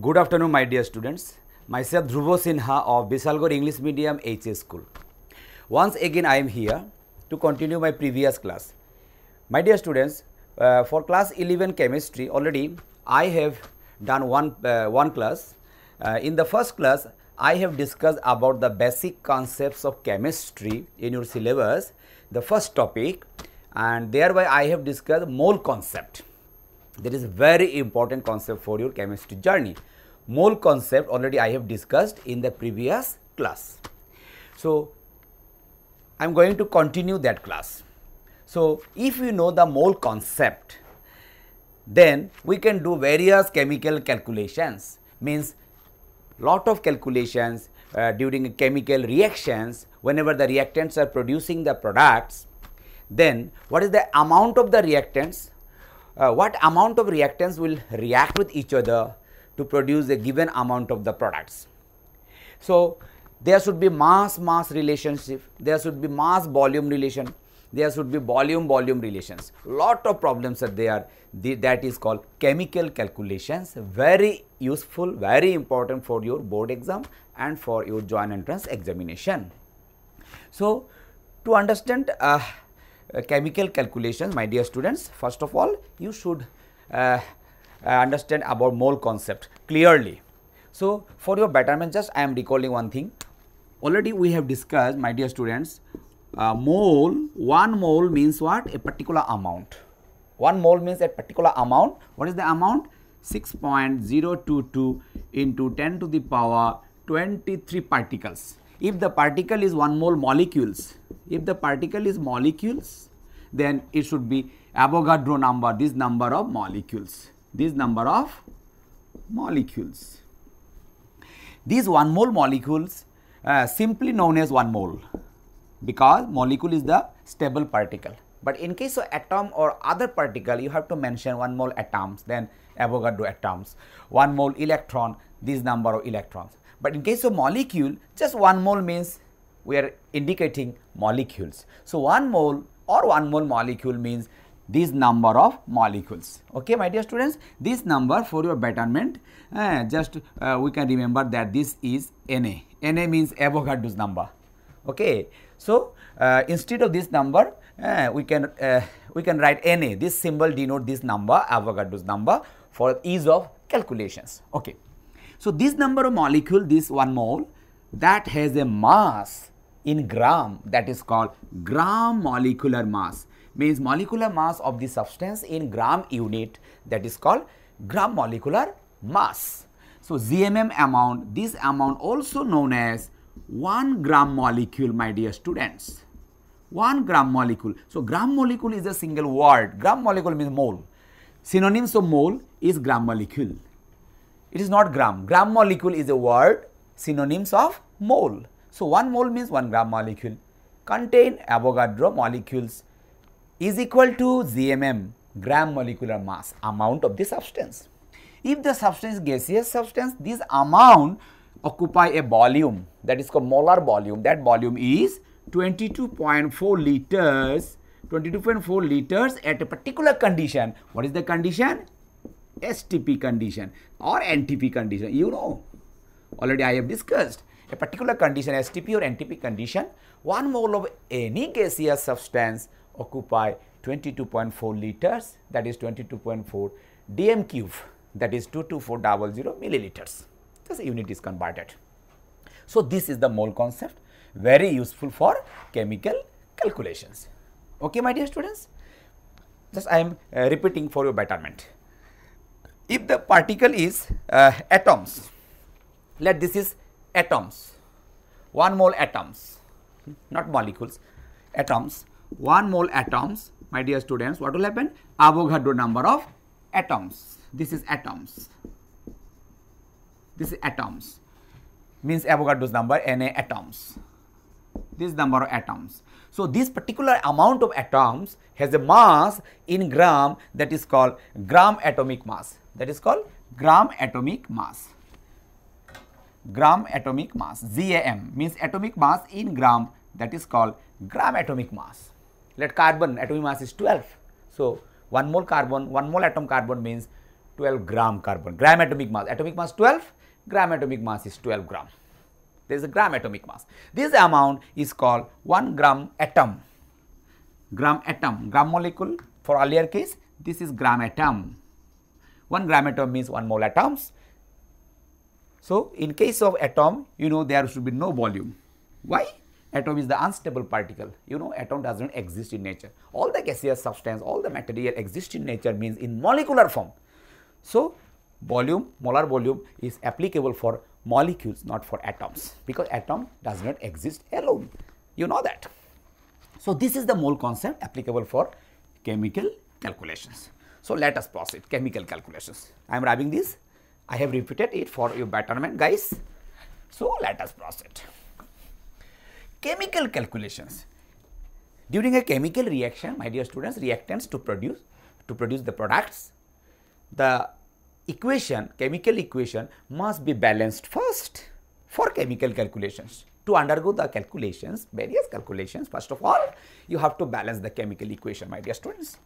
Good afternoon, my dear students. Myself Dhruvo Sinha of Bisalgor English Medium HS School. Once again, I am here to continue my previous class. My dear students, for class 11 chemistry, already I have done one class. In the first class, I have discussed about the basic concepts of chemistry in your syllabus, the first topic, and thereby I have discussed mole concept. That is very important concept for your chemistry journey. Mole concept already I have discussed in the previous class. So, I am going to continue that class. So, if you know the mole concept, then we can do various chemical calculations, means lot of calculations during chemical reactions. Whenever the reactants are producing the products, then what is the amount of the reactants, what amount of reactants will react with each other to produce a given amount of the products. So, there should be mass relationship, there should be mass volume relation, there should be volume relations. Lot of problems are there, that is called chemical calculations. Very useful, very important for your board exam and for your joint entrance examination. So, to understand chemical calculations, my dear students, first of all you should understand about mole concept clearly. So, for your betterment, just I am recalling one thing. Already we have discussed, my dear students, mole, one mole means what? A particular amount. One mole means a particular amount. What is the amount? 6.022 into 10 to the power 23 particles. If the particle is 1 mole molecules, if the particle is molecules, then it should be Avogadro number, this number of molecules, this number of molecules. These 1 mole molecules simply known as 1 mole, because molecule is the stable particle. But in case of atom or other particle, you have to mention 1 mole atoms, then Avogadro atoms, 1 mole electron, this number of electrons. But in case of molecule, just 1 mole means we are indicating molecules. So, 1 mole or 1 mole molecule means this number of molecules. Okay, my dear students, this number for your betterment, we can remember that this is Na. Na means Avogadro's number. Okay, so instead of this number, we can write Na. This symbol denote this number, Avogadro's number, for ease of calculations. Okay. So, this number of molecule, this 1 mole, that has a mass in gram, that is called gram molecular mass, means molecular mass of the substance in gram unit, that is called gram molecular mass. So, GMM amount, this amount also known as 1 gram molecule, my dear students, 1 gram molecule. So, gram molecule is a single word, gram molecule means mole, synonyms of mole is gram molecule. It is not gram. Gram molecule is a word, synonyms of mole. So, 1 mole means 1 gram molecule, contain Avogadro molecules is equal to GMM, gram molecular mass, amount of the substance. If the substance is gaseous substance, this amount occupy a volume, that is called molar volume. That volume is 22.4 liters, 22.4 liters at a particular condition. What is the condition? STP condition or NTP condition, you know, already I have discussed a particular condition, STP or NTP condition. 1 mole of any gaseous substance occupy 22.4 liters, that is 22.4 dm cube, that is 22400 milliliters. This unit is converted. So, this is the mole concept, very useful for chemical calculations. Okay, my dear students, just I am repeating for your betterment. If the particle is atoms, let this is atoms, 1 mole atoms, not molecules, atoms, 1 mole atoms, my dear students, what will happen? Avogadro number of atoms, this is atoms, this is atoms, means Avogadro's number, Na atoms, this number of atoms. So, this particular amount of atoms has a mass in gram, that is called gram atomic mass, that is called gram atomic mass. Gram atomic mass, GAM means atomic mass in gram, that is called gram atomic mass. Let carbon atomic mass is 12. So, 1 mole carbon, 1 mole atom carbon means 12 gram carbon. Gram atomic mass 12, gram atomic mass is 12 gram. There is a gram atomic mass. This amount is called 1 gram atom. Gram atom, gram molecule for earlier case, this is gram atom. 1 gram atom means 1 mole atoms. So, in case of atom, you know there should be no volume. Why? Atom is the unstable particle. You know, atom does not exist in nature. All the gaseous substance, all the material exist in nature means in molecular form. So, volume, molar volume is applicable for molecules, not for atoms, because atom does not exist alone. You know that. So, this is the mole concept applicable for chemical calculations. So, let us proceed chemical calculations. I am writing this. I have repeated it for your betterment, guys. So, let us proceed. Chemical calculations. During a chemical reaction, my dear students, reactants to produce the products, the equation, chemical equation must be balanced first for chemical calculations. To undergo the calculations, various calculations, first of all, you have to balance the chemical equation, my dear students.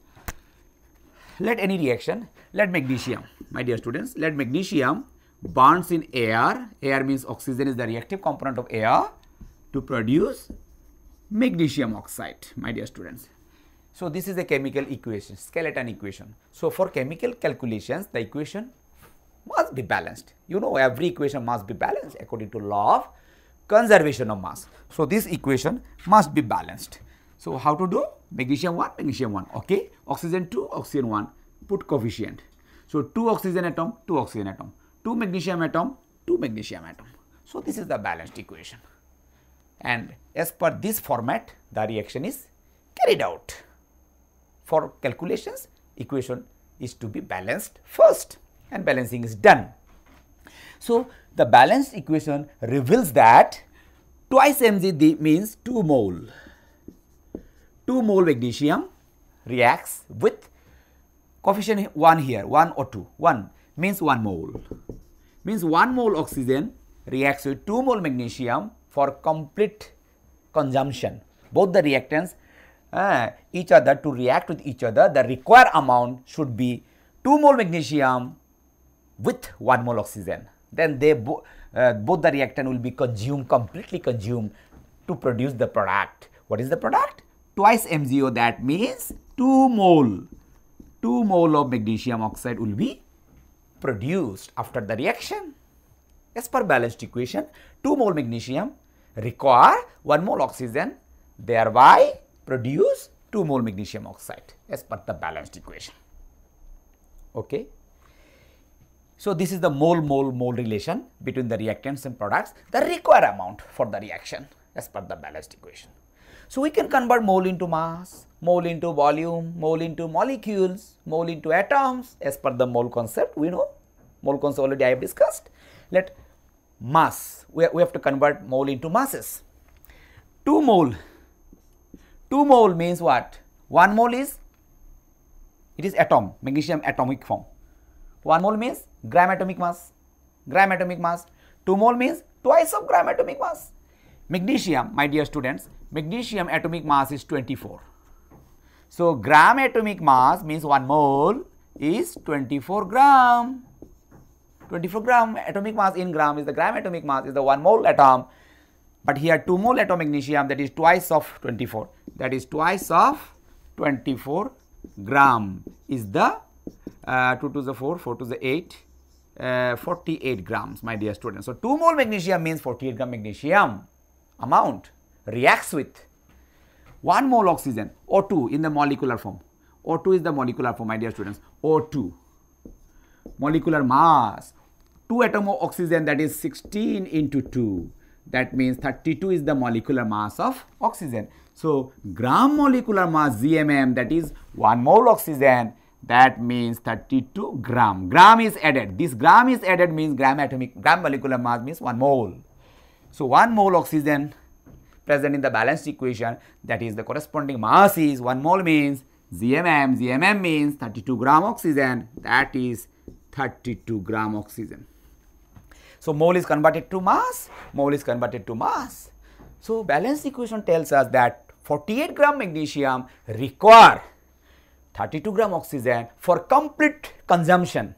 Let any reaction, let magnesium, my dear students, let magnesium burns in air, air means oxygen is the reactive component of air, to produce magnesium oxide, my dear students. So, this is a chemical equation, skeleton equation. So, for chemical calculations, the equation must be balanced. You know, every equation must be balanced according to law of conservation of mass. So, this equation must be balanced. So, how to do? Magnesium 1, okay. Oxygen 2, oxygen 1, put coefficient. So, 2 oxygen atom, 2 oxygen atom, 2 magnesium atom, 2 magnesium atom. So, this is the balanced equation. And as per this format, the reaction is carried out. For calculations, equation is to be balanced first and balancing is done. So, the balanced equation reveals that twice Mg means 2 mole. 2 mole magnesium reacts with coefficient 1 here, 1 or 2, 1 means 1 mole. Means 1 mole oxygen reacts with 2 mole magnesium for complete consumption. Both the reactants each other to react with each other, the required amount should be 2 mole magnesium with 1 mole oxygen. Then they both the reactant will be consumed, completely consumed to produce the product. What is the product? Twice MgO, that means 2 mole of magnesium oxide will be produced after the reaction. As per balanced equation, 2 mole magnesium require 1 mole oxygen, thereby produce 2 mole magnesium oxide as per the balanced equation. Okay. So, this is the mole relation between the reactants and products, the required amount for the reaction as per the balanced equation. So, we can convert mole into mass, mole into volume, mole into molecules, mole into atoms as per the mole concept. We know mole concept already I have discussed. Let mass, we have to convert mole into masses. 2 mole means what? 1 mole is, it is atom, magnesium atomic form. 1 mole means gram atomic mass. 2 mole means twice of gram atomic mass. Magnesium, my dear students, magnesium atomic mass is 24. So, gram atomic mass means 1 mole is 24 gram. 24 gram atomic mass in gram is the gram atomic mass is the 1 mole atom. But here 2 mole atom magnesium, that is twice of 24. That is twice of 24 gram is the 2 to the 4, 4 to the 8, 48 grams, my dear students. So, 2 mole magnesium means 48 gram magnesium amount reacts with 1 mole oxygen, O2 in the molecular form. O2 is the molecular form, my dear students. O2 molecular mass, 2 atom of oxygen, that is 16 into 2. That means 32 is the molecular mass of oxygen. So, gram molecular mass GMM, that is 1 mole oxygen, that means 32 gram. Gram is added. This gram is added means gram molecular mass means 1 mole. So, 1 mole oxygen present in the balanced equation, that is the corresponding mass is 1 mole means GMM. GMM means 32 gram oxygen, that is 32 gram oxygen. So, mole is converted to mass, mole is converted to mass. So, balanced equation tells us that 48 gram magnesium require 32 gram oxygen for complete consumption.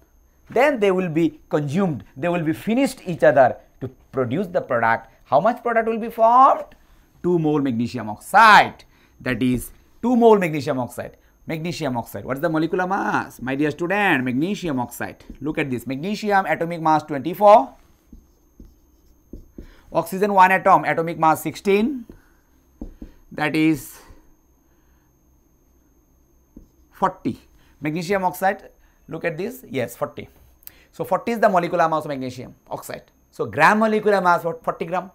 then they will be consumed, they will be finished each other to produce the product. How much product will be formed? 2 mole magnesium oxide, that is 2 mole magnesium oxide. Magnesium oxide, what is the molecular mass? My dear student, magnesium oxide, look at this, magnesium atomic mass 24, oxygen 1 atom, atomic mass 16, that is 40. Magnesium oxide, look at this, yes, 40. So 40 is the molecular mass of magnesium oxide. So gram molecular mass, 40 gram,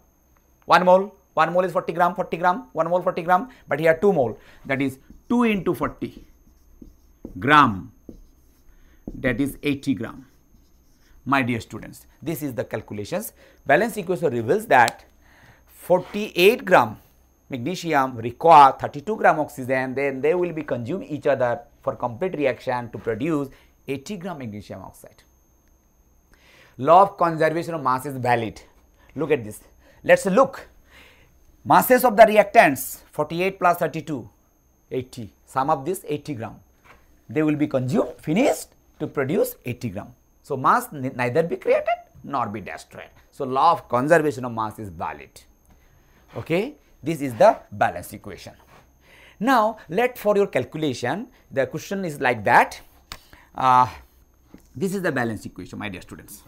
1 mole. 1 mole is 40 gram, 40 gram, 1 mole 40 gram, but here 2 mole, that is 2 into 40 gram, that is 80 gram. My dear students, this is the calculations. Balance equation reveals that 48 gram magnesium require 32 gram oxygen, then they will be consume each other for complete reaction to produce 80 gram magnesium oxide. Law of conservation of mass is valid. Look at this. Let's look. Masses of the reactants 48 plus 32, 80. Sum of this 80 gram. They will be consumed, finished to produce 80 gram. So mass neither be created nor be destroyed. So law of conservation of mass is valid. Okay, this is the balance equation. Now let for your calculation, the question is like that. This is the balance equation, my dear students.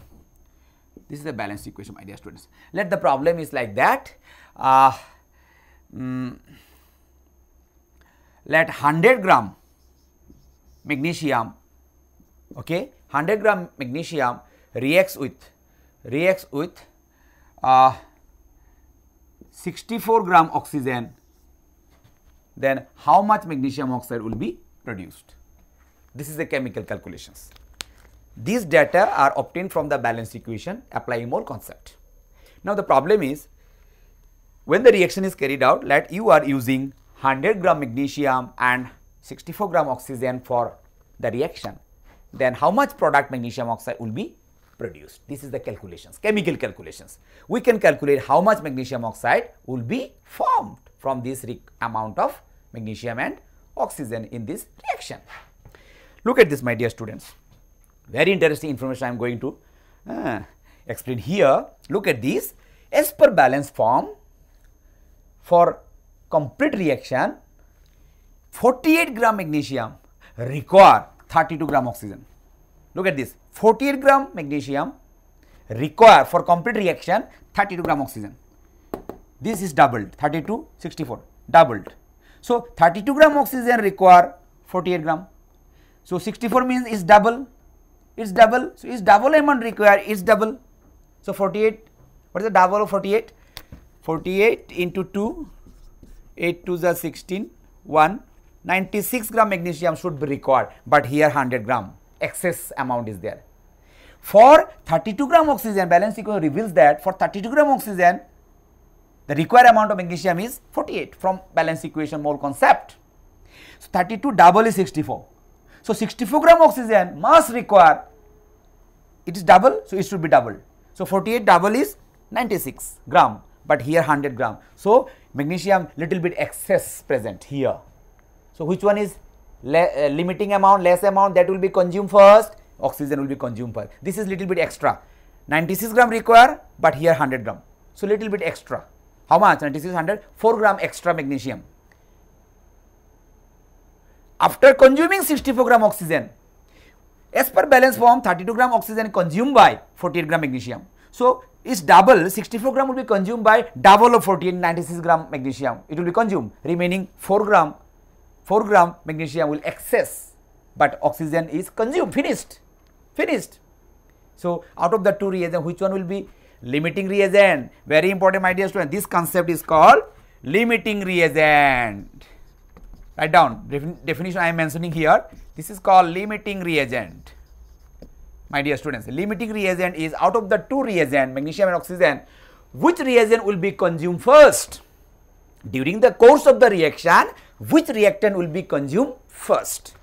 This is the balance equation, my dear students. Let the problem is like that. Let 100 gram magnesium, okay, 100 gram magnesium reacts with 64 gram oxygen, then how much magnesium oxide will be produced? This is the chemical calculations. These data are obtained from the balance equation applying mole concept. Now the problem is, when the reaction is carried out, let you are using 100 gram magnesium and 64 gram oxygen for the reaction, then how much product magnesium oxide will be produced? This is the calculations, chemical calculations. We can calculate how much magnesium oxide will be formed from this amount of magnesium and oxygen in this reaction. Look at this, my dear students. Very interesting information I am going to explain here. Look at this. As per balance form, for complete reaction, 48 gram magnesium require 32 gram oxygen. Look at this, 48 gram magnesium require for complete reaction 32 gram oxygen. This is doubled, 32, 64, doubled. So 32 gram oxygen require 48 gram. So 64 means is double. It's double. So is double amount required, it's double. So 48, what is the double of 48? 48 into 2, 8 to the 16, 1, 96 gram magnesium should be required, but here 100 gram excess amount is there. For 32 gram oxygen, balance equation reveals that for 32 gram oxygen, the required amount of magnesium is 48 from balance equation mole concept. So 32 double is 64. So 64 gram oxygen must require, it is double, so it should be doubled. So 48 double is 96 gram, but here 100 gram. So magnesium little bit excess present here. So which one is limiting amount, less amount, that will be consumed first, oxygen will be consumed first. This is little bit extra. 96 gram require, but here 100 gram. So little bit extra. How much? 96, 100, 4 gram extra magnesium. After consuming 64 gram oxygen, as per balance form, 32 gram oxygen consumed by 48 gram magnesium. So it's double, 64 gram will be consumed by double of 48, 96 gram magnesium. It will be consumed. Remaining 4 gram magnesium will excess, but oxygen is consumed, finished. So out of the two reagents, which one will be limiting reagent? Very important, my dear student. This concept is called limiting reagent. Write down definition I am mentioning here. This is called limiting reagent. My dear students, limiting reagent is out of the two reagents, magnesium and oxygen, which reagent will be consumed first? During the course of the reaction, which reactant will be consumed first?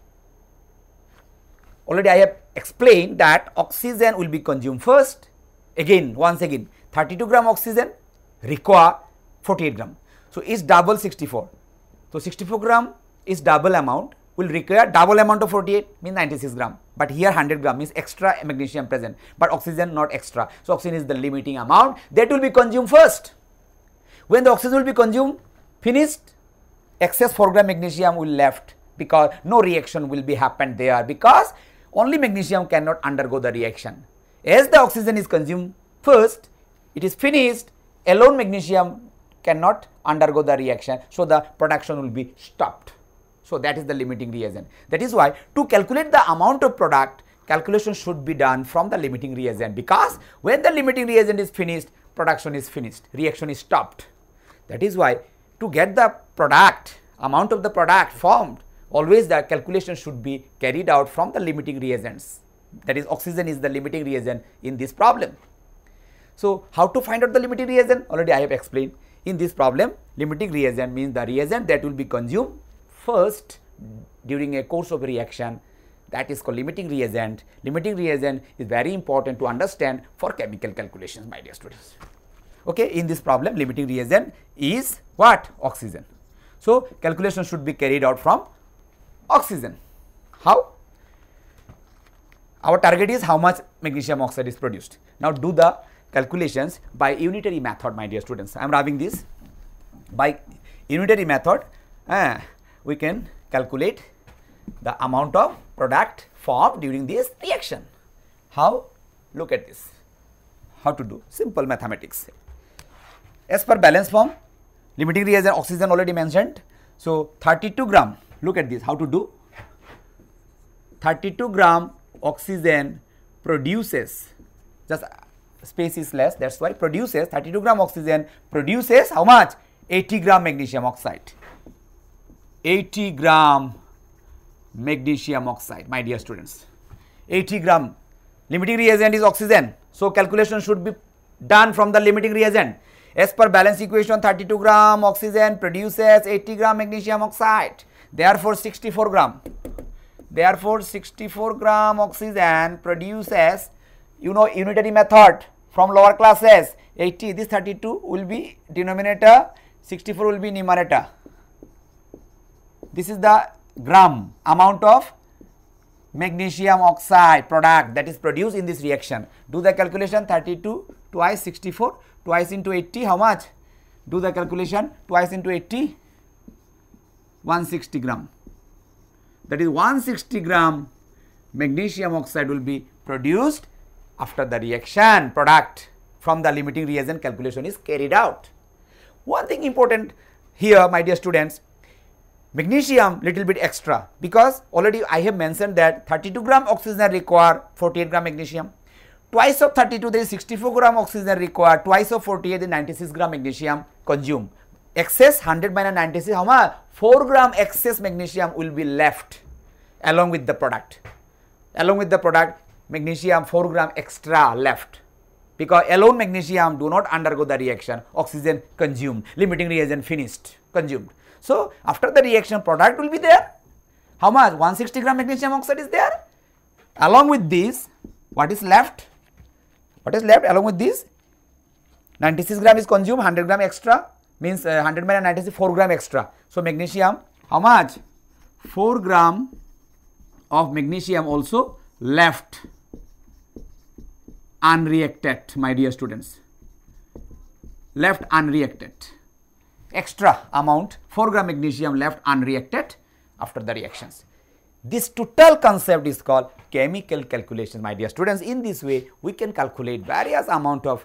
Already I have explained that oxygen will be consumed first. Once again, 32 gram oxygen require 48 gram. So it's double 64. So 64 gram is double amount, will require double amount of 48, means 96 gram, but here 100 gram means extra magnesium present, but oxygen not extra. So oxygen is the limiting amount that will be consumed first. When the oxygen will be consumed, finished, excess 4 gram magnesium will left, because no reaction will be happened there, because only magnesium cannot undergo the reaction. As the oxygen is consumed first, it is finished, alone magnesium cannot undergo the reaction, so the production will be stopped. So that is the limiting reagent. That is why to calculate the amount of product, calculation should be done from the limiting reagent, because when the limiting reagent is finished, production is finished, reaction is stopped. That is why to get the product, amount of the product formed, always the calculation should be carried out from the limiting reagents. That is, oxygen is the limiting reagent in this problem. So how to find out the limiting reagent? Already I have explained. In this problem, limiting reagent means the reagent that will be consumed first during a course of reaction, that is called limiting reagent. Limiting reagent is very important to understand for chemical calculations, my dear students. Okay, in this problem, limiting reagent is what? Oxygen. So calculation should be carried out from oxygen. How? Our target is how much magnesium oxide is produced. Now do the calculations by unitary method, my dear students. I am rubbing this. By unitary method, we can calculate the amount of product formed during this reaction. How? Look at this. How to do? Simple mathematics. As per balance form, limiting reagent oxygen already mentioned. So 32 gram. Look at this. How to do? 32 gram oxygen produces, just space is less, that's why produces 32 gram oxygen produces how much? 80 gram magnesium oxide. 80 gram magnesium oxide, my dear students. 80 gram. Limiting reagent is oxygen. So calculation should be done from the limiting reagent. As per balance equation, 32 gram oxygen produces 80 gram magnesium oxide. Therefore 64 gram. Therefore 64 gram oxygen produces, you know, unitary method from lower classes. 80, this 32 will be denominator, 64 will be numerator. This is the gram amount of magnesium oxide product that is produced in this reaction. Do the calculation. 32 twice 64 twice into 80, how much? Do the calculation. Twice into 80, 160 gram. That is 160 gram magnesium oxide will be produced after the reaction product from the limiting reagent. Calculation is carried out. One thing important here, my dear students, magnesium little bit extra, because already I have mentioned that 32 gram oxygen require 48 gram magnesium. Twice of 32 there is 64 gram oxygen required, twice of 48 is 96 gram magnesium consumed. Excess 100 minus 96, how much? 4 gram excess magnesium will be left along with the product. Along with the product, magnesium 4 gram extra left, because alone magnesium do not undergo the reaction, oxygen consumed, limiting reagent finished, consumed. So after the reaction, product will be there. How much? 160 gram magnesium oxide is there. Along with this, what is left? What is left along with this? 96 gram is consumed, 100 gram extra, means 100 minus 96, 4 gram extra. So magnesium, how much? 4 gram of magnesium also left unreacted, my dear students. Left unreacted. Extra amount, 4 gram magnesium left unreacted after the reactions. This total concept is called chemical calculation, my dear students. In this way, we can calculate various amount of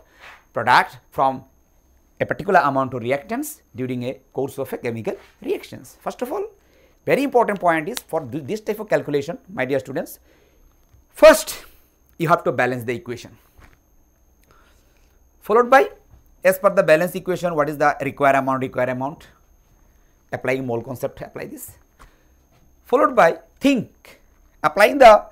product from a particular amount of reactants during a course of a chemical reactions. First of all, very important point is for this type of calculation, my dear students, first you have to balance the equation, followed by, as per the balance equation, what is the required amount, applying mole concept, apply this, followed by think, applying the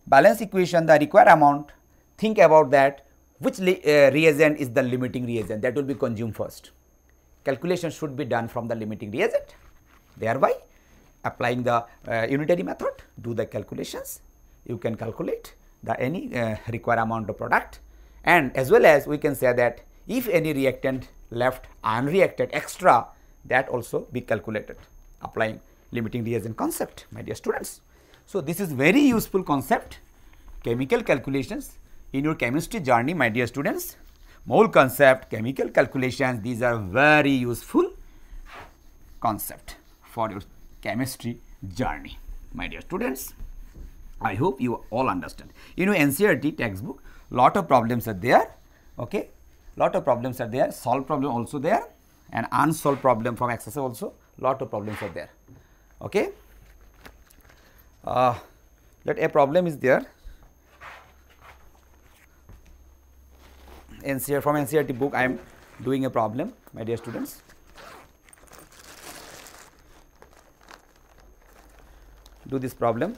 balance equation, the required amount, think about that which reagent is the limiting reagent that will be consumed first. Calculation should be done from the limiting reagent, thereby applying the unitary method, do the calculations, you can calculate the any required amount of product, and as well as we can say that if any reactant left unreacted extra, that also be calculated applying limiting reagent concept, my dear students. So, this is very useful concept, chemical calculations in your chemistry journey, my dear students. Mole concept, chemical calculations, these are very useful concept for your chemistry journey, my dear students. I hope you all understand. You know, NCERT textbook, lot of problems are there, okay, lot of problems are there, solved problem also there, and unsolved problem from exercise also, lot of problems are there, okay. That a problem is there, from NCERT book I am doing a problem, my dear students. Do this problem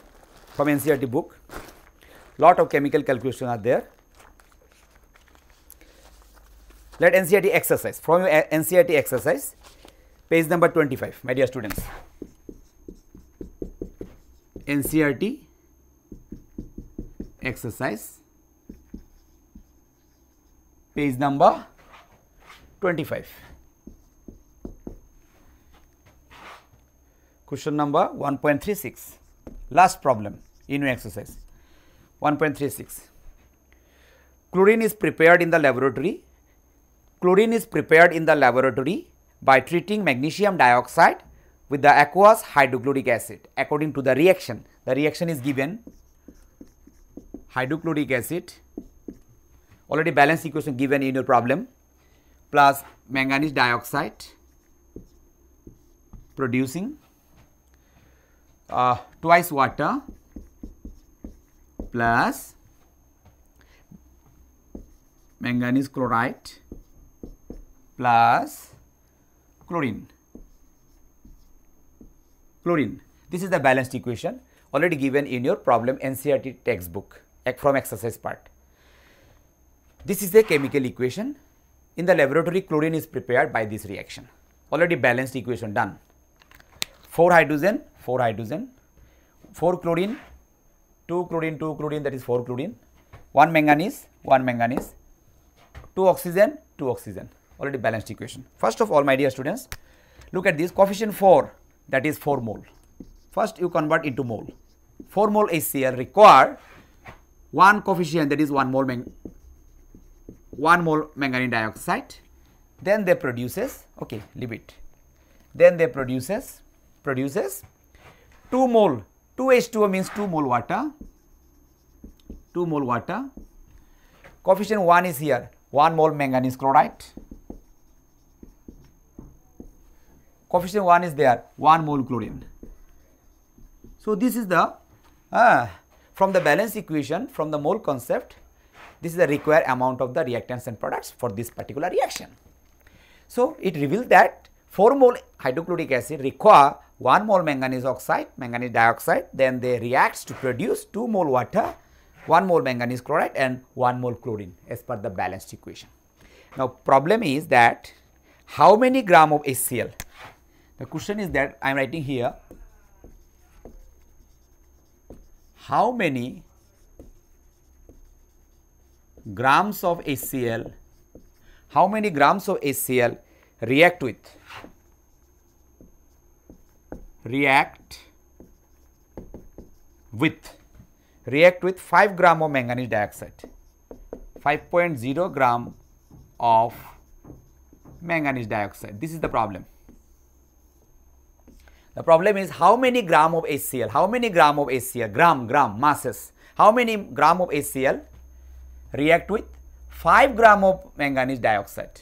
from NCERT book, lot of chemical calculations are there. Let NCERT exercise, from your NCERT exercise, page number 25, my dear students. NCERT exercise, page number 25. Question number 1.36, last problem in your exercise. 1.36. Chlorine is prepared in the laboratory. Chlorine is prepared in the laboratory by treating magnesium dioxide with the aqueous hydrochloric acid. According to the reaction is given hydrochloric acid, already balanced equation given in your problem, plus manganese dioxide producing twice water plus manganese chloride plus chlorine. This is the balanced equation already given in your problem NCERT textbook from exercise part. This is the chemical equation. In the laboratory, chlorine is prepared by this reaction. Already balanced equation done. 4 hydrogen, 4 chlorine, 2 chlorine, that is 4 chlorine, 1 manganese, 2 oxygen, already balanced equation. First of all, my dear students, look at this coefficient 4, that is 4 mole. First you convert into mole. 4 mole HCl require 1 coefficient, that is 1 mole manganese dioxide, then they produces, okay, leave it, then they produces 2 mole, 2 H2O means 2 mole water, coefficient 1 is here, 1 mole manganese chloride, coefficient 1 is there, 1 mole chlorine. So, this is the from the balance equation, from the mole concept, this is the required amount of the reactants and products for this particular reaction. So, it reveals that 4 mole hydrochloric acid require 1 mole manganese dioxide, then they reacts to produce 2 mole water, 1 mole manganese chloride and 1 mole chlorine as per the balanced equation. Now, problem is that how many gram of HCl? The question is that I am writing here, how many grams of HCl, react with 5 gram of manganese dioxide, 5.0 gram of manganese dioxide. This is the problem. The problem is how many gram of HCl, gram masses, how many gram of HCl react with 5 gram of manganese dioxide,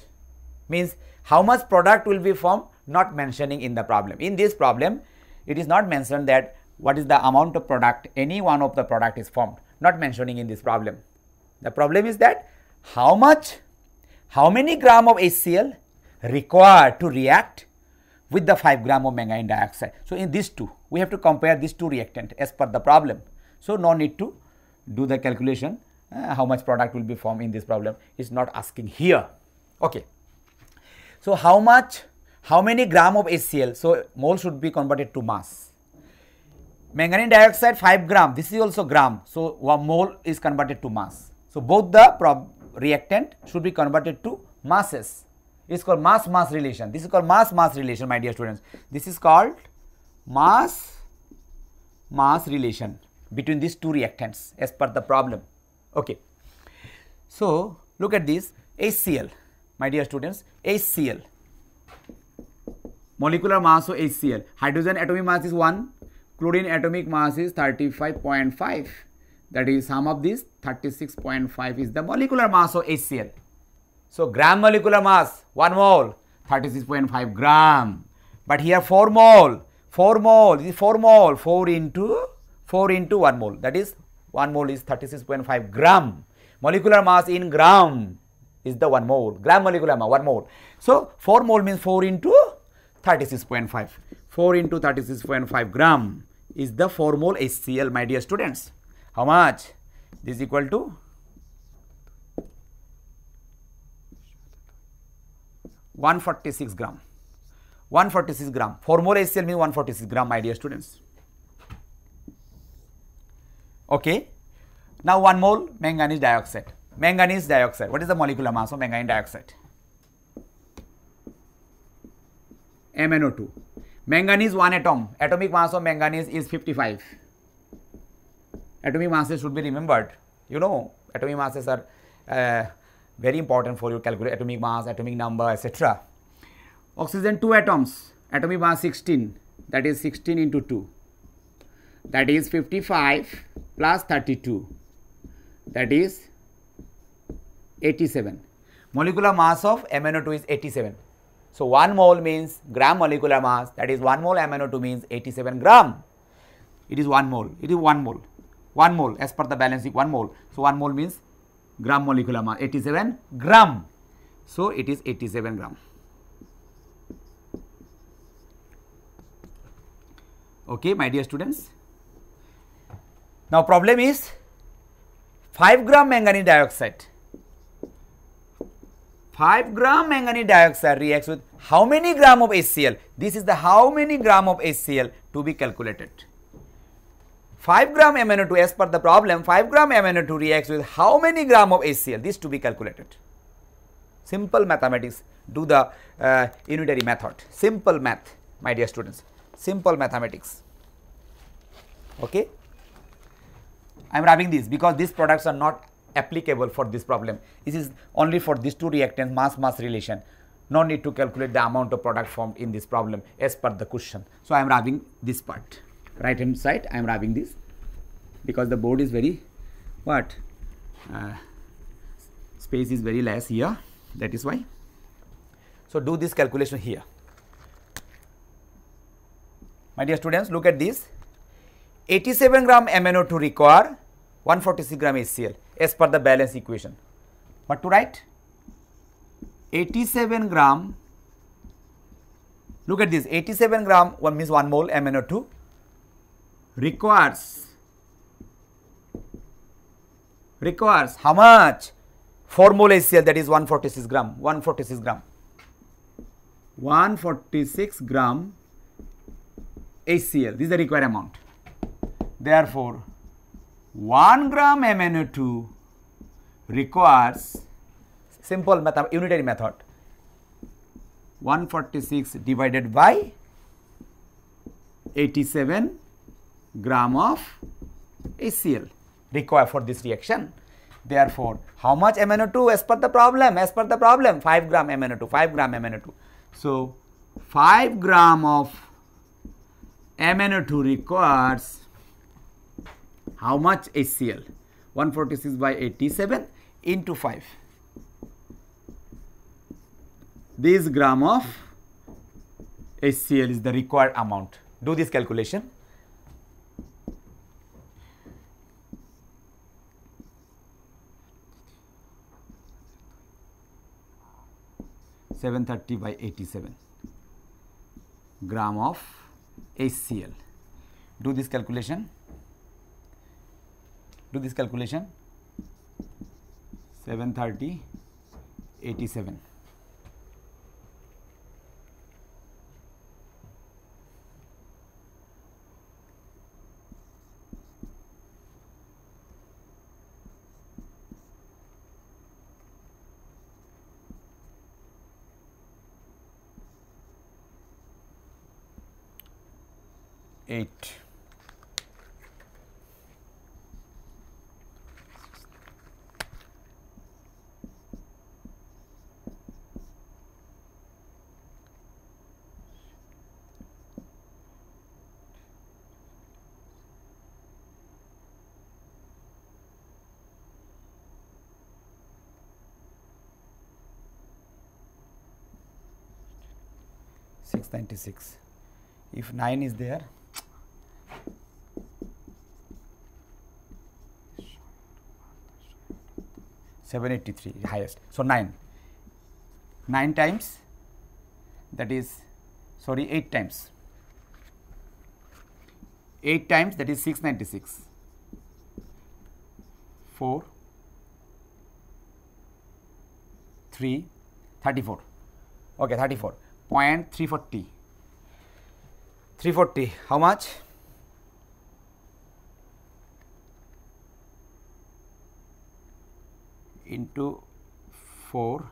means how much product will be formed, not mentioning in the problem. In this problem, it is not mentioned that what is the amount of product, any one of the product is formed, not mentioning in this problem. The problem is that how many gram of HCl required to react with the 5 gram of manganese dioxide. So, in these two, we have to compare these two reactants as per the problem. So, no need to do the calculation how much product will be formed in this problem, is not asking here. Okay. So, how many gram of HCl? So, mole should be converted to mass. Manganese dioxide 5 gram, this is also gram. So, 1 mole is converted to mass. So, both the reactant should be converted to masses. It is called mass-mass relation. This is called mass-mass relation, my dear students. This is called mass relation between these two reactants as per the problem. Okay. So, look at this HCl, my dear students, HCl, molecular mass of HCl, hydrogen atomic mass is 1, chlorine atomic mass is 35.5, that is sum of this 36.5 is the molecular mass of HCl. So, gram molecular mass 1 mole 36.5 gram, but here 4 mole, this is 4 mole, 4 into 1 mole, that is 1 mole is 36.5 gram. Molecular mass in gram is the 1 mole, gram molecular mass 1 mole. So, 4 mole means 4 into 36.5, 4 into 36.5 gram is the 4 mole HCl, my dear students. How much? This is equal to 146 gram. 146 gram. 4 mole HCl means 146 gram, my dear students. Okay. Now 1 mole manganese dioxide. Manganese dioxide. What is the molecular mass of manganese dioxide? MnO2. Manganese 1 atom. Atomic mass of manganese is 55. Atomic masses should be remembered. You know, atomic masses are very important for you, calculate atomic mass, atomic number, etc. Oxygen 2 atoms, atomic mass 16, that is 16 into 2, that is 55 plus 32, that is 87. Molecular mass of MnO2 is 87. So, 1 mole means gram molecular mass, that is 1 mole MnO2 means 87 gram. It is 1 mole, it is 1 mole, 1 mole as per the balancing 1 mole. So, 1 mole means gram molecular mass 87 gram. So, it is 87 gram. Okay, my dear students. Now, problem is 5 gram manganese dioxide. 5 gram manganese dioxide reacts with how many gram of HCl? This is the how many gram of HCl to be calculated. 5 gram MnO2 as per the problem, 5 gram MnO2 reacts with how many gram of HCl? This to be calculated. Simple mathematics, do the unitary method, simple math, my dear students, simple mathematics. Okay. I am wrapping this because these products are not applicable for this problem. This is only for these two reactants mass relation. No need to calculate the amount of product formed in this problem as per the question. So, I am wrapping this part. Right hand side I am wrapping this because the board is very what space is very less here, that is why. So, do this calculation here. My dear students, look at this. 87 gram MnO2 require 146 gram HCl as per the balance equation. What to write? 87 gram, look at this, 87 gram one means 1 mole MnO2 requires how much? 4 mole HCl, that is 146 gram, 146 gram HCl, this is the required amount. Therefore, 1 gram MnO2 requires, simple unitary method, 146 divided by 87 gram of HCl required for this reaction. Therefore, how much MnO2 as per the problem? As per the problem, 5 gram MnO2, 5 gram MnO2. So, 5 gram of MnO2 requires how much HCl? 146 by 87 into 5. This gram of HCl is the required amount. Do this calculation. (730 by 87) gram of HCl. Do this calculation. Do this calculation. 730, 87. 8. $696. If 9 is there, $783 highest. So 9 times, that is 8 times. 8 times, that is 696. 4, 3, 34. Okay, 34. 0.340. 340, how much? Into 4,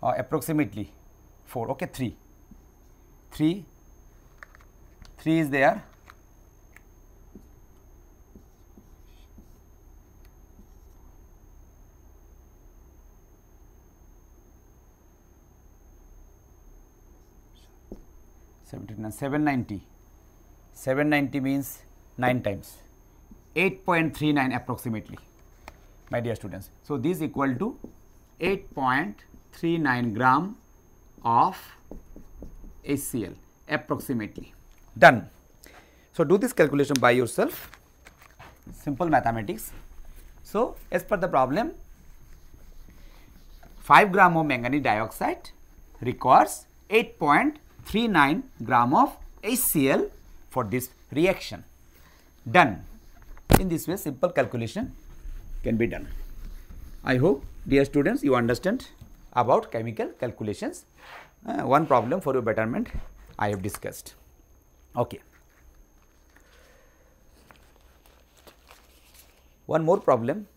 approximately 4, okay, 3 is there. $790 means 9 times, 8.39 approximately, my dear students. So, this is equal to 8.39 gram of HCl approximately. Done. So, do this calculation by yourself, simple mathematics. So, as per the problem, 5 gram of manganese dioxide requires 8.39 gram of HCl for this reaction. Done. In this way, simple calculation can be done. I hope, dear students, you understand about chemical calculations. One problem for your betterment I have discussed. Okay. One more problem.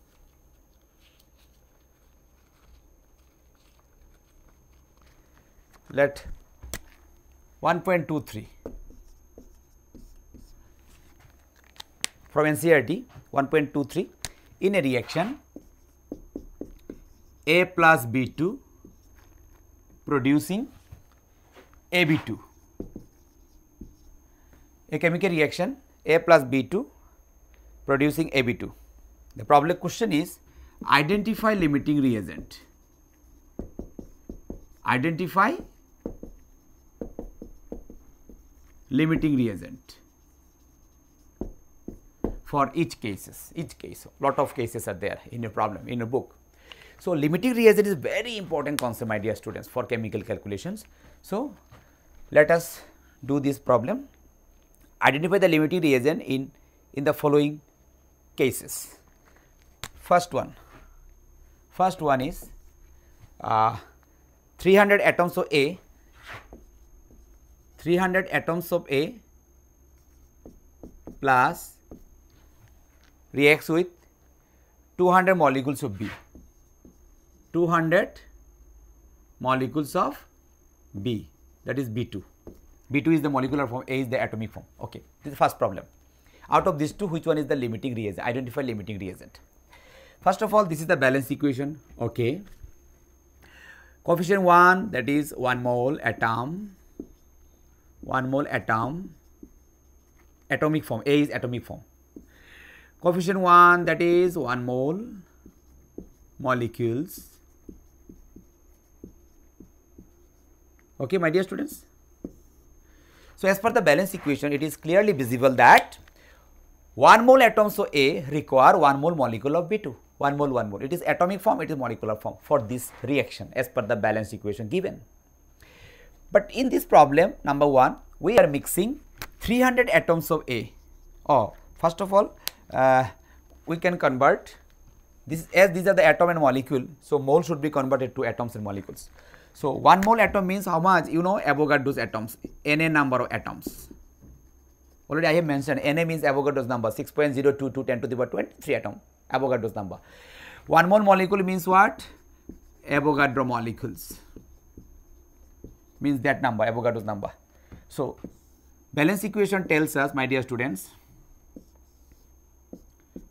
Let 1.23 from NCERT, 1.23, in a reaction A plus B2 producing AB2. A chemical reaction A plus B2 producing AB2. The problem question is identify limiting reagent. Identify limiting reagent for each case, lot of cases are there in your problem, in your book. So, limiting reagent is very important concept, my dear students, for chemical calculations. So, let us do this problem. Identify the limiting reagent in the following cases. First one is 300 atoms of A, 300 atoms of A plus reacts with 200 molecules of B, 200 molecules of B, that is B2. B2 is the molecular form, A is the atomic form. Okay, this is the first problem. Out of these two, which one is the limiting reagent? Identify limiting reagent. First of all, this is the balance equation. Okay, coefficient 1, that is 1 mole atom, 1 mole atom, atomic form, A is atomic form. Coefficient 1, that is 1 mole molecules. Okay, my dear students. So, as per the balance equation, it is clearly visible that 1 mole atoms of A require 1 mole molecule of B2, 1 mole, 1 mole. It is atomic form, it is molecular form for this reaction as per the balance equation given. But in this problem, number 1, we are mixing 300 atoms of A. Oh, first of all, we can convert this, as these are the atom and molecule. So, mole should be converted to atoms and molecules. So, 1 mole atom means how much? You know Avogadro's atoms, Na number of atoms. Already I have mentioned Na means Avogadro's number, 6.022 10 to the power 23 atom, Avogadro's number. 1 mole molecule means what? Avogadro molecules. means that number, Avogadro's number. So, balance equation tells us, my dear students,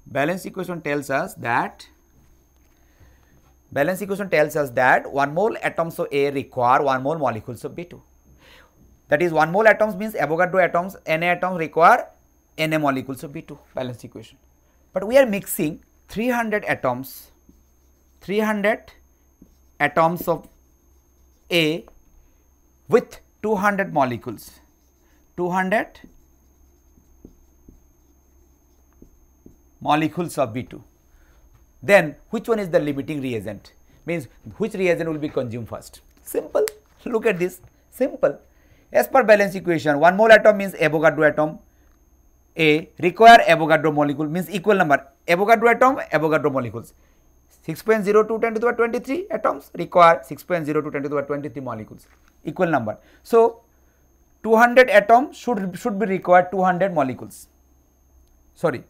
balance equation tells us that one mole atoms of A require 1 mole molecules of B2. That is, 1 mole atoms means Avogadro atoms, Na atoms require Na molecules of B2, balance equation. But we are mixing 300 atoms of A with 200 molecules, 200 molecules of B2. Then which one is the limiting reagent? Means which reagent will be consumed first? Simple. Look at this. Simple. As per balance equation, 1 mole atom means Avogadro atom A require Avogadro molecule, means equal number Avogadro atom, Avogadro molecules. 6.02 10 to the power 23 atoms require 6.02 10 to the power 23 molecules, equal number. So 200 atoms should be required 200 molecules. Sorry,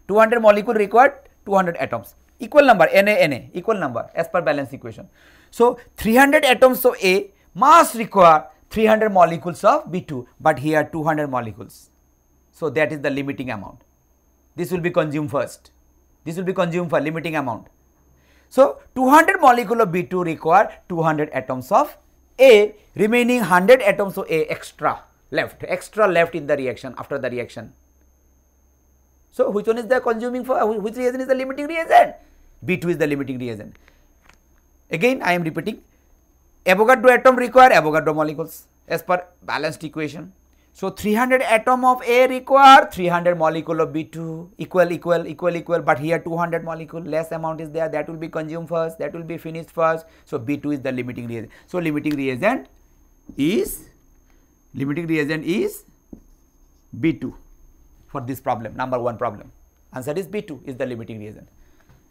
200 molecule required 200 atoms, equal number, Na equal number as per balance equation. So 300 atoms of A must require 300 molecules of B2, but here 200 molecules. So that is the limiting amount. This will be consumed first. This will be consumed for limiting amount. So 200 molecule of B2 require 200 atoms of A, remaining 100 atoms of A extra left in the reaction, after the reaction. So which one is the consuming for, which reagent is the limiting reagent? B2 is the limiting reagent. Again I am repeating, Avogadro atom require Avogadro molecules as per balanced equation. So 300 atom of A require 300 molecule of B2, equal, but here 200 molecule, less amount is there, that will be consumed first, that will be finished first. So B2 is the limiting reagent. So limiting reagent is B2 for this problem, number 1 problem. Answer is B2 is the limiting reagent.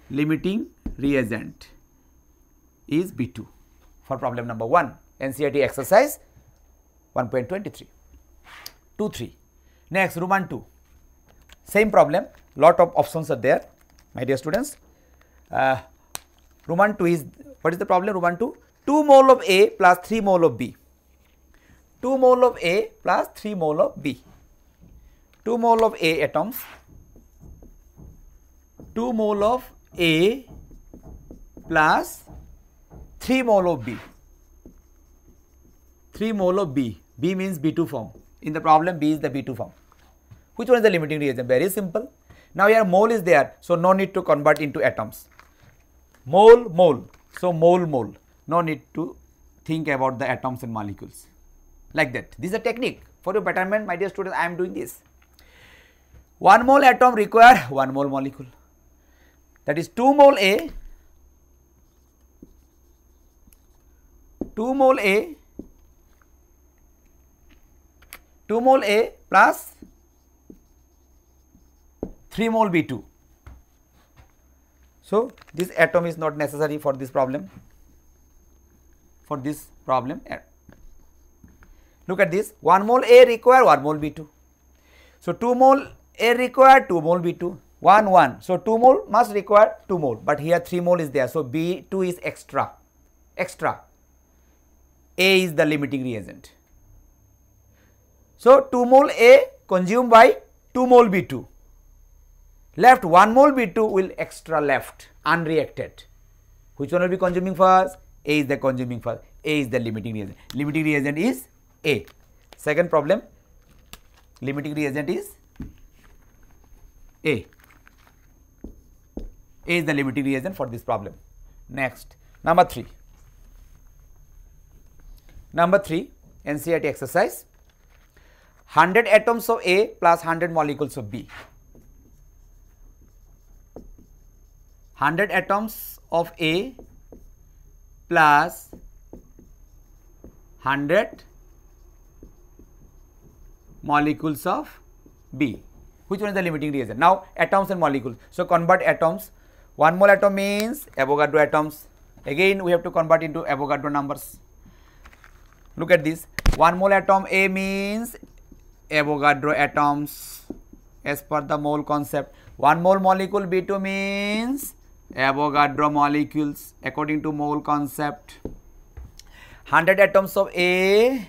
Limiting reagent is B2 for problem number 1, NCERT exercise 1.23. 2-3. Next, Roman 2. Same problem, lot of options are there, my dear students. Roman 2 is, what is the problem? Roman 2, 2 mole of A plus 3 mole of B. 2 mole of A plus 3 mole of B. 2 mole of A atoms, 2 mole of A plus 3 mole of B. 3 mole of B. B means B2 form. In the problem, B is the B2 form. Which one is the limiting reagent? Very simple. Now here mole is there, so no need to convert into atoms. Mole. So mole. No need to think about the atoms and molecules. Like that. This is a technique. For your betterment, my dear students, I am doing this. 1 mole atom require 1 mole molecule. That is 2 mole A. 2 mole A. 2 mole A plus 3 mole B2. So this atom is not necessary for this problem. Look at this, 1 mole A require 1 mole B2. So 2 mole A require 2 mole B2, 1. So 2 mole must require 2 mole, but here 3 mole is there. So B2 is extra. A is the limiting reagent. So 2 mole A consumed by 2 mole B2. Left 1 mole B2 will extra left, unreacted. Which one will be consuming first? A is the consuming first. A is the limiting reagent. Limiting reagent is A. Second problem, limiting reagent is A. A is the limiting reagent for this problem. Next, number 3. Number 3, NCERT exercise. 100 atoms of A plus 100 molecules of B. 100 atoms of A plus 100 molecules of B. Which one is the limiting reagent? Now atoms and molecules. So convert atoms. 1 mole atom means Avogadro atoms. Again we have to convert into Avogadro numbers. Look at this. 1 mole atom A means Avogadro atoms as per the mole concept. 1 mole molecule B2 means Avogadro molecules according to mole concept. 100 atoms of A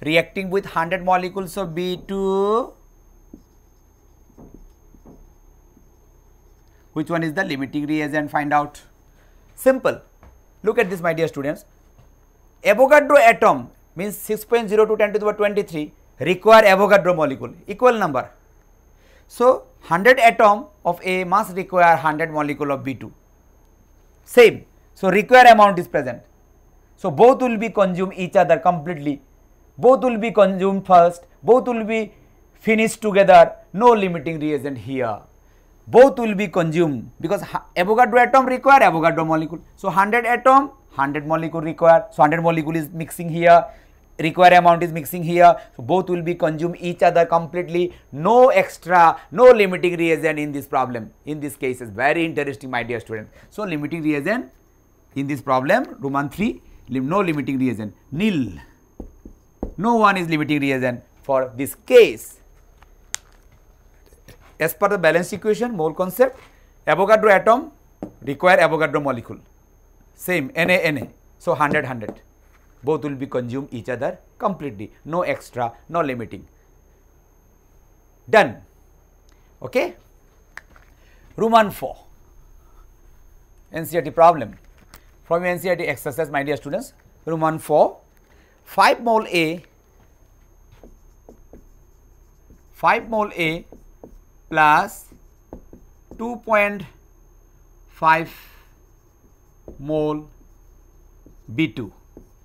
reacting with 100 molecules of B2. Which one is the limiting reagent? Find out. Simple. Look at this, my dear students. Avogadro atom means 6.02 10 to the power 23 require Avogadro molecule, equal number. So 100 atom of A must require 100 molecule of B2. Same. So required amount is present. So both will be consume each other completely. Both will be consumed first. Both will be finished together. No limiting reagent here. Both will be consumed because Avogadro atom require Avogadro molecule. So 100 atom, 100 molecule require. So 100 molecule is mixing here. Required amount is mixing here. So both will be consumed each other completely. No extra, no limiting reagent in this problem. In this case is very interesting, my dear student. So limiting reagent in this problem, Roman 3, no limiting reagent, nil. No one is limiting reagent for this case. As per the balance equation, mole concept, Avogadro atom require Avogadro molecule. Same, Na. So 100, 100. Both will be consumed each other completely. No extra, no limiting. Done. Okay. Roman 4. NCERT problem. From NCERT exercise, my dear students. Roman 4. 5 mole A plus 2.5 mole B2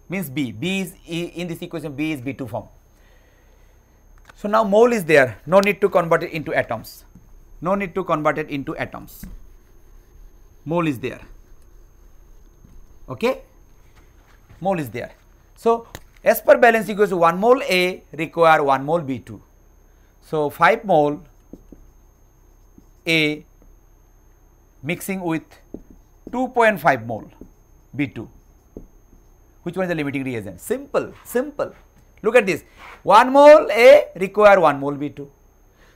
means B is in this equation, B is B2 form. So now mole is there, no need to convert it into atoms, no need to convert it into atoms, mole is there, okay, mole is there. So as per balance equation, 1 mole A require 1 mole B2. So 5 mole A mixing with 2.5 mole B2. Which one is the limiting reagent? Simple, simple. Look at this. 1 mole A require 1 mole B2.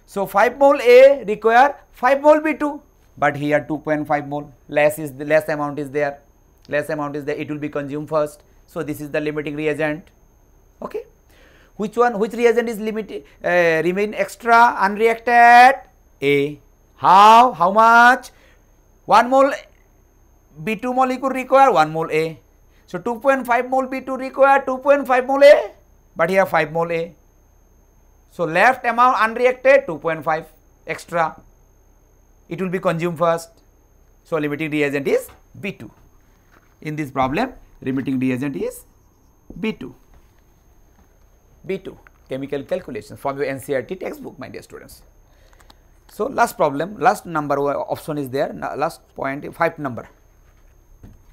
So 5 mole A require 5 mole B2. But here 2.5 mole, less amount is there. Less amount is there. It will be consumed first. So this is the limiting reagent. Okay. Which reagent is remain extra unreacted? A. How much? 1 mole B2 molecule require 1 mole A. So 2.5 mole B2 require 2.5 mole A, but here 5 mole A. So left amount unreacted 2.5 extra. It will be consumed first. So limiting reagent is B2. In this problem, limiting reagent is B2. B2, chemical calculations from your NCERT textbook, my dear students. So last problem, last number option is there, last point 5 number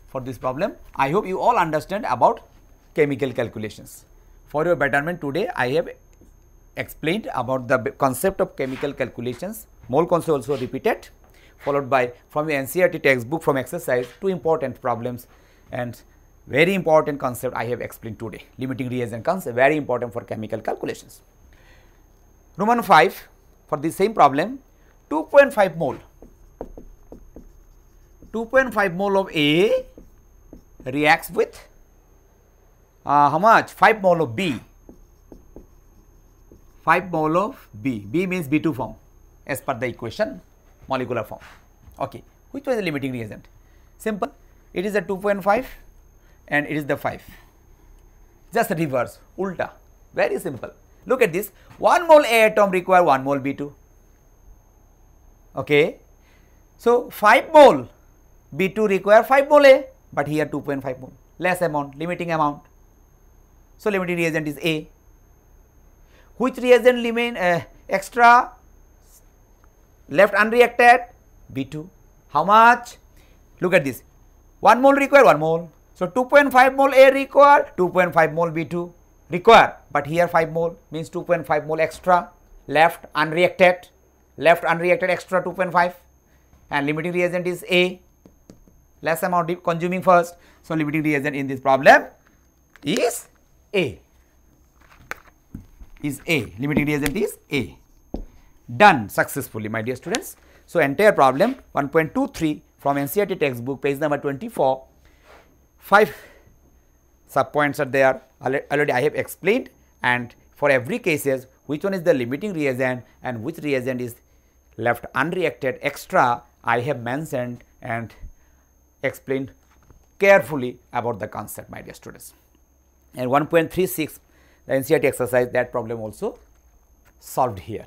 for this problem. I hope you all understand about chemical calculations. For your betterment today, I have explained about the concept of chemical calculations, mole concept also repeated, followed by from your NCERT textbook from exercise 2 important problems and very important concept I have explained today. Limiting reagent concept, very important for chemical calculations. Roman 5, for the same problem, 2.5 mole. 2.5 mole of A reacts with how much? 5 mole of B. 5 mole of B. B means B2 form as per the equation, molecular form. Okay. Which was the limiting reagent? Simple. It is a 2.5 and it is the 5. Just reverse, ulta. Very simple. Look at this. 1 mole A atom require 1 mole B2. Okay. So 5 mole B2 require 5 mole A, but here 2.5 mole. Less amount, limiting amount. So limiting reagent is A. Which reagent remain extra left unreacted? B2. How much? Look at this. 1 mole require 1 mole. So 2.5 mole A require, 2.5 mole B2 require, but here 5 mole means 2.5 mole extra left unreacted extra 2.5, and limiting reagent is A, less amount consuming first. So limiting reagent in this problem is A. Limiting reagent is A. Done successfully, my dear students. So entire problem 1.23 from NCERT textbook, page number 24. 5 subpoints are there, already I have explained, and for every cases which one is the limiting reagent and which reagent is left unreacted extra, I have mentioned and explained carefully about the concept, my dear students. And 1.36, the NCERT exercise, that problem also solved here.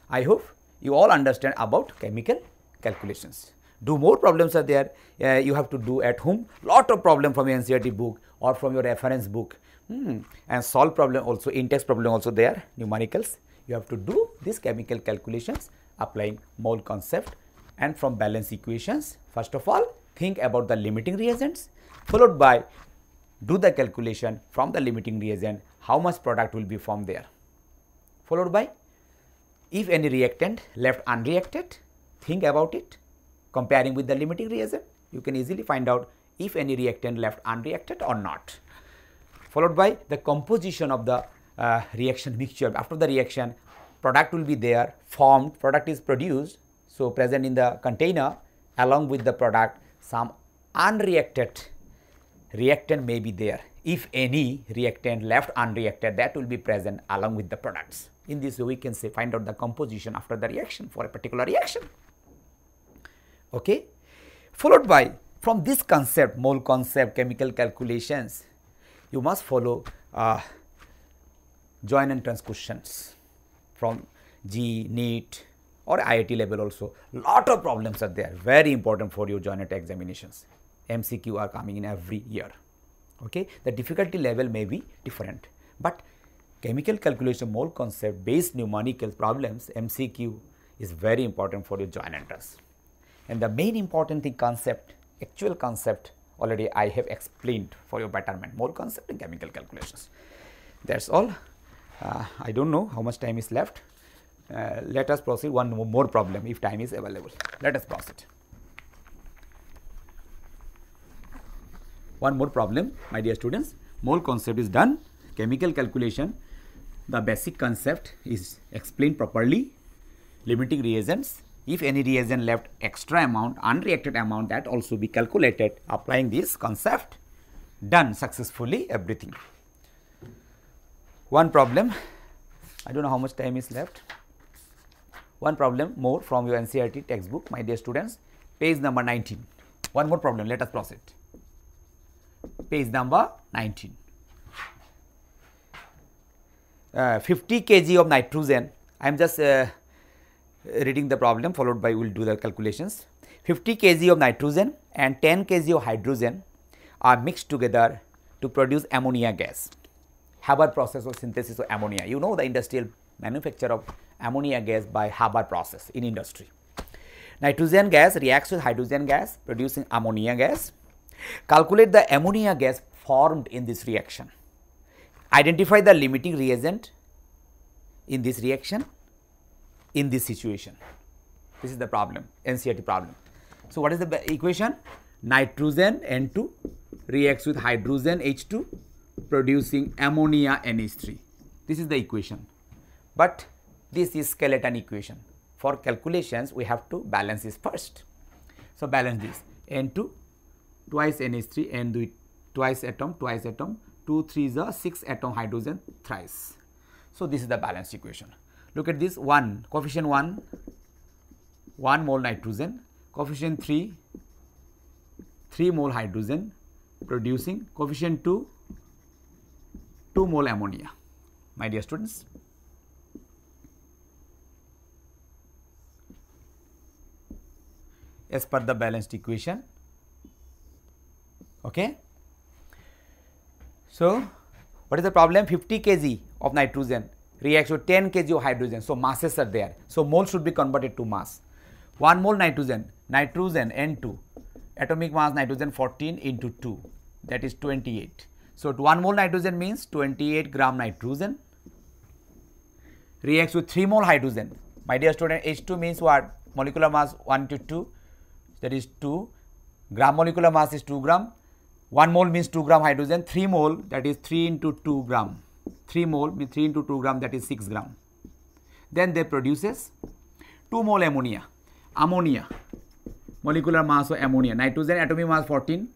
I hope you all understand about chemical calculations. Do more problems are there, you have to do at home, lot of problem from your NCERT book or from your reference book, and solve problem also, in-text problem also there, numericals. You have to do these chemical calculations applying mole concept, and from balance equations, first of all think about the limiting reagents, followed by do the calculation from the limiting reagent, how much product will be formed there, followed by if any reactant left unreacted, think about it, comparing with the limiting reagent, you can easily find out if any reactant left unreacted or not, followed by the composition of the reaction mixture. After the reaction, product will be there, formed, product is produced, so present in the container, along with the product some unreacted reactant may be there. If any reactant left unreacted, that will be present along with the products. In this way, we can say find out the composition after the reaction for a particular reaction. Okay, followed by from this concept, mole concept, chemical calculations, you must follow joint entrance questions from G, NEET or IIT level also. Lot of problems are there, very important for your joint entry examinations. MCQ are coming in every year. Okay, the difficulty level may be different, but chemical calculation, mole concept based numerical problems, MCQ is very important for your joint entrance. And the main important thing, concept, actual concept, already I have explained for your betterment, mole concept and chemical calculations. That's all. I don't know how much time is left. Let us proceed one more problem if time is available. Let us proceed. One more problem, my dear students. Mole concept is done. Chemical calculation, the basic concept is explained properly. Limiting reagents, if any reagent left extra amount, unreacted amount, that also be calculated applying this concept. Done successfully everything. One problem, I don't know how much time is left. One problem more from your NCERT textbook, my dear students, page number 19. One more problem, let us proceed. Page number 19. 50 kg of nitrogen, I am just reading the problem, followed by we will do the calculations. 50 kg of nitrogen and 10 kg of hydrogen are mixed together to produce ammonia gas. Haber process of synthesis of ammonia. You know the industrial manufacture of ammonia gas by Haber process in industry. Nitrogen gas reacts with hydrogen gas producing ammonia gas. Calculate the ammonia gas formed in this reaction. Identify the limiting reagent in this reaction in this situation. This is the problem, NCERT problem. So, what is the equation? Nitrogen N2 reacts with hydrogen H2 producing ammonia NH3. This is the equation, but this is skeleton equation. For calculations, we have to balance this first. So, balance this N2 twice NH3, N do it twice atom, 2 3 is a 6 atom hydrogen thrice. So, this is the balanced equation. Look at this, 1 coefficient 1 mole nitrogen, coefficient 3 mole hydrogen producing, coefficient 2 mole ammonia. My dear students, as per the balanced equation. Okay. So, what is the problem? 50 kg of nitrogen reacts with 10 kg of hydrogen. So, masses are there. So, mole should be converted to mass. 1 mole nitrogen N2, atomic mass nitrogen 14 into 2, that is 28. So, 1 mole nitrogen means 28 gram nitrogen reacts with 3 mole hydrogen. My dear student, H2 means what? Molecular mass 1 to 2, that is 2, gram molecular mass is 2 gram. 1 mole means 2 gram hydrogen, 3 mole, that is 3 into 2 gram, 3 mole means 3 into 2 gram, that is 6 gram. Then they produces 2 mole ammonia, molecular mass of ammonia, nitrogen atomic mass 14,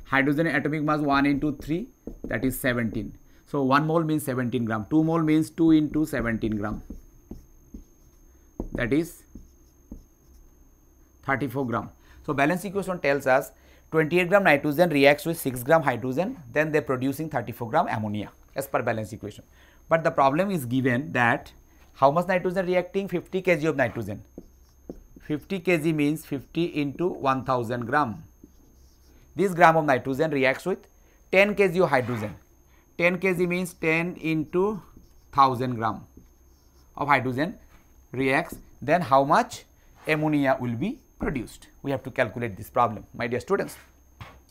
hydrogen atomic mass 1 into 3, that is 17. So 1 mole means 17 gram, 2 mole means 2 into 17 gram, that is 34 gram. So balance equation tells us 28 gram nitrogen reacts with 6 gram hydrogen, then they are producing 34 gram ammonia as per balance equation. But the problem is given that how much nitrogen reacting? 50 kg of nitrogen. 50 kg means 50 into 1000 gram. This gram of nitrogen reacts with 10 kg of hydrogen. 10 kg means 10 into 1000 gram of hydrogen reacts. Then how much ammonia will be produced? We have to calculate this problem, my dear students.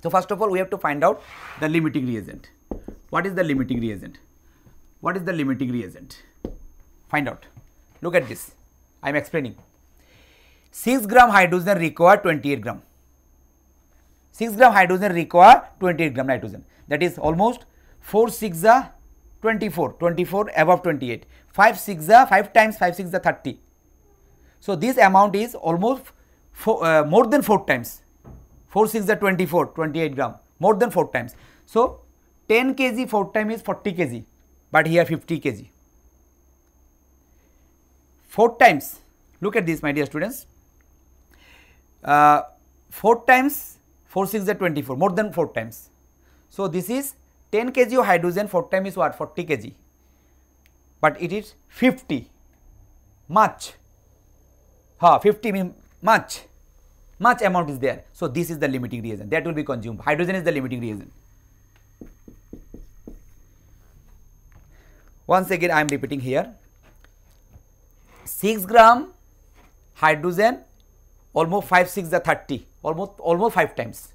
So first of all, we have to find out the limiting reagent. What is the limiting reagent? What is the limiting reagent? Find out. Look at this. I am explaining. 6 gram hydrogen require 28 gram. 6 gram hydrogen require 28 gram nitrogen. That is almost 4 6 are 24, 24 above 28. 5 6 are 5 times 5 6 are 30. So this amount is almost more than 4 times. 4 6 are 24, 28 gram, more than 4 times. So 10 kg 4 times is 40 kg, but here 50 kg. 4 times, look at this, my dear students. 4 times 4 6 are 24, more than 4 times. So this is 10 kg of hydrogen, 4 times is what? 40 kg, but it is 50, much. 50 means much amount is there. So this is the limiting reagent that will be consumed. Hydrogen is the limiting reagent. Once again I am repeating here, 6 gram hydrogen, almost 5 6 are 30, almost 5 times.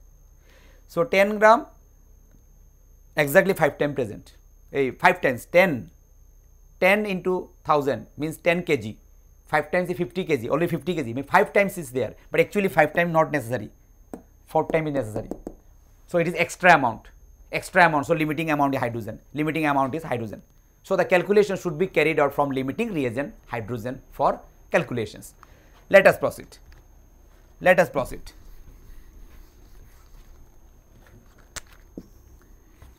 So 10 gram, exactly 5 times present, 5 times 10 into 1000 means 10 kg, 5 times is 50 kg, only 50 kg, means 5 times is there, but actually 5 times not necessary, 4 times is necessary. So it is extra amount, so limiting amount is hydrogen, limiting amount is hydrogen. So the calculation should be carried out from limiting reagent hydrogen for calculations. Let us proceed.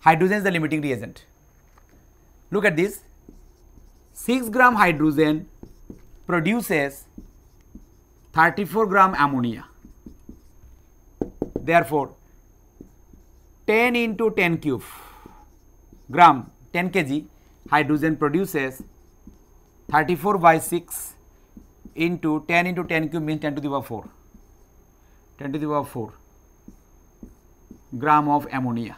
Hydrogen is the limiting reagent. Look at this. 6 gram hydrogen produces 34 gram ammonia. Therefore, 10 into 10 cube gram, 10 kg hydrogen produces 34 by 6 into 10 into 10 cube means 10 to the power 4. 10 to the power 4 gram of ammonia.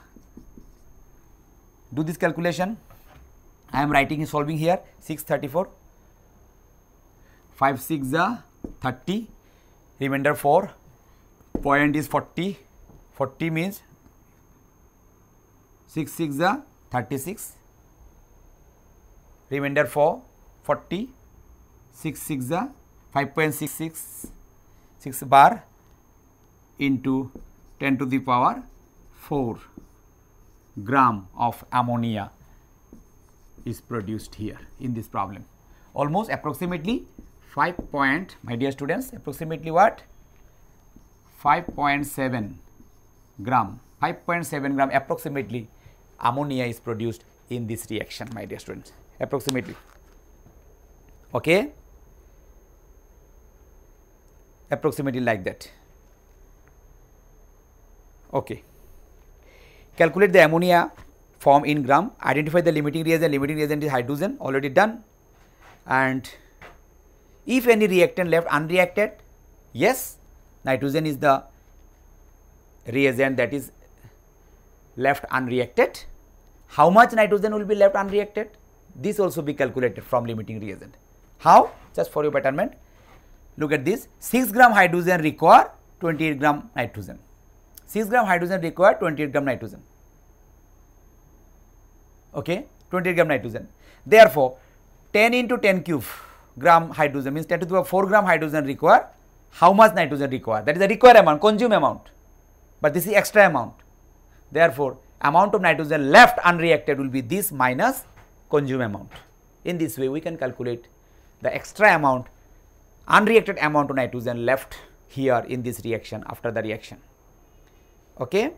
Do this calculation. I am writing, solving here. 634, 5 6 are 30, remainder 4, point is 40, 40 means 6 6 are 36, remainder 4, 40, 6 6 are 5.66, 6 bar into 10 to the power 4 gram of ammonia is produced here in this problem. Almost approximately 5 point, my dear students, approximately what? 5.7 gram, 5.7 gram approximately ammonia is produced in this reaction, my dear students, approximately. Okay, approximately like that. Okay, calculate the ammonia form in gram, identify the limiting reagent is hydrogen, already done. And if any reactant left unreacted, yes, nitrogen is the reagent that is left unreacted. How much nitrogen will be left unreacted? This also be calculated from limiting reagent. How? Just for your betterment, look at this. 6 gram hydrogen require 28 gram nitrogen. 6 gram hydrogen require 28 gram nitrogen. Okay, 28 gram nitrogen. Therefore, 10 into 10 cube gram hydrogen means 10 to the power 4 gram hydrogen require. How much nitrogen require? That is the required amount, consume amount, but this is extra amount. Therefore, amount of nitrogen left unreacted will be this minus consume amount. In this way, we can calculate the extra amount, unreacted amount of nitrogen left here in this reaction after the reaction. Okay,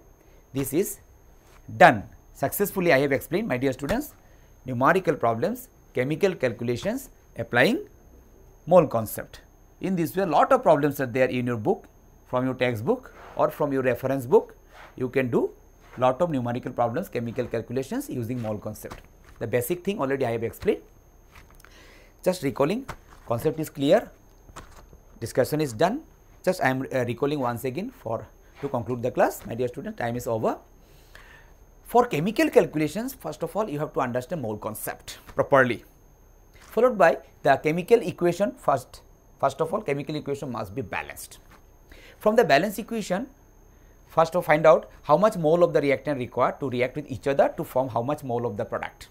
this is done successfully. I have explained, my dear students, numerical problems, chemical calculations applying mole concept. In this way, lot of problems are there in your book, from your textbook or from your reference book. You can do lot of numerical problems, chemical calculations using mole concept. The basic thing already I have explained. Just recalling, concept is clear, discussion is done. Just I am recalling once again to conclude the class. My dear student, time is over. For chemical calculations, first of all, you have to understand mole concept properly, followed by the chemical equation. First of all, chemical equation must be balanced. From the balance equation, first to find out how much mole of the reactant required to react with each other to form how much mole of the product.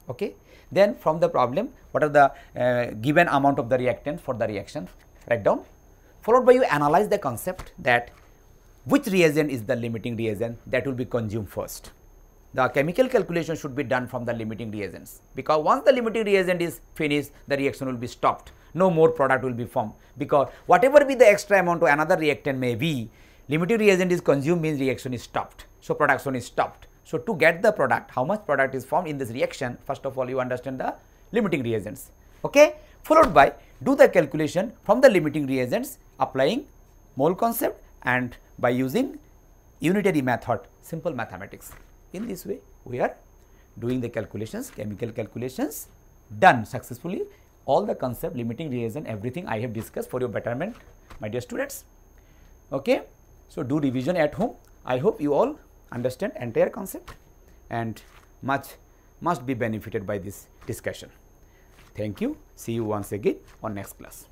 Okay. Then from the problem, what are the given amount of the reactant for the reaction, write down. Followed by you analyze the concept that which reagent is the limiting reagent that will be consumed first. The chemical calculation should be done from the limiting reagents, because once the limiting reagent is finished, the reaction will be stopped. No more product will be formed, because whatever be the extra amount of another reactant may be, limiting reagent is consumed means reaction is stopped. So, production is stopped. So, to get the product, how much product is formed in this reaction, first of all you understand the limiting reagents. Okay? Followed by do the calculation from the limiting reagents applying mole concept and by using unitary method, simple mathematics. In this way, we are doing the calculations, chemical calculations done successfully. All the concept, limiting reagent, everything I have discussed for your betterment, my dear students. Okay. So, do revision at home. I hope you all understand entire concept and must be benefited by this discussion. Thank you. See you once again on next class.